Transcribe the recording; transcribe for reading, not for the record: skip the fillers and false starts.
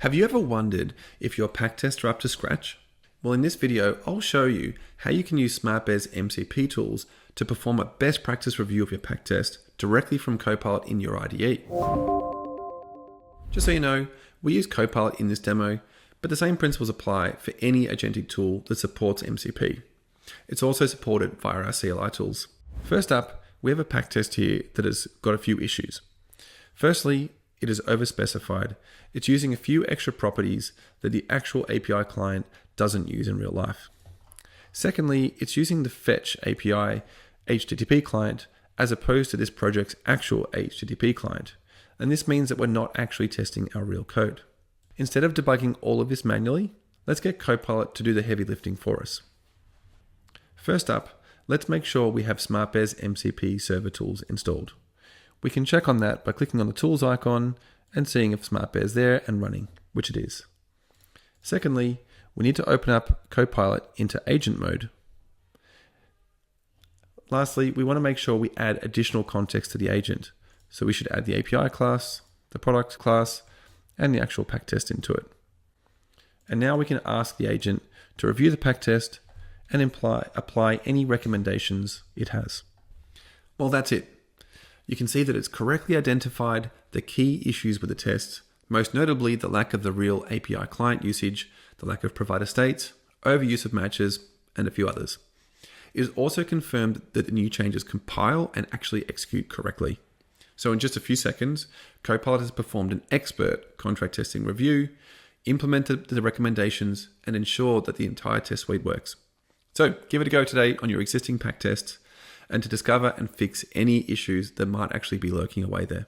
Have you ever wondered if your Pact tests are up to scratch? Well, in this video, I'll show you how you can use SmartBear's MCP tools to perform a best practice review of your Pact test directly from Copilot in your IDE. Just so you know, we use Copilot in this demo, but the same principles apply for any agentic tool that supports MCP. It's also supported via our CLI tools. First up, we have a Pact test here that has got a few issues. Firstly, it is overspecified. It's using a few extra properties that the actual API client doesn't use in real life. Secondly, it's using the Fetch API HTTP client as opposed to this project's actual HTTP client. And this means that we're not actually testing our real code. Instead of debugging all of this manually, let's get Copilot to do the heavy lifting for us. First up, let's make sure we have SmartBear's MCP server tools installed. We can check on that by clicking on the tools icon and seeing if SmartBear is there and running, which it is. Secondly, we need to open up Copilot into agent mode. Lastly, we want to make sure we add additional context to the agent. So we should add the API class, the product class, and the actual Pact test into it. And now we can ask the agent to review the Pact test and apply any recommendations it has. Well, that's it. You can see that it's correctly identified the key issues with the test, most notably the lack of the real API client usage, the lack of provider states, overuse of matches, and a few others. It is also confirmed that the new changes compile and actually execute correctly. So in just a few seconds, Copilot has performed an expert contract testing review, implemented the recommendations, and ensured that the entire test suite works. So give it a go today on your existing Pact tests and to discover and fix any issues that might actually be lurking away there.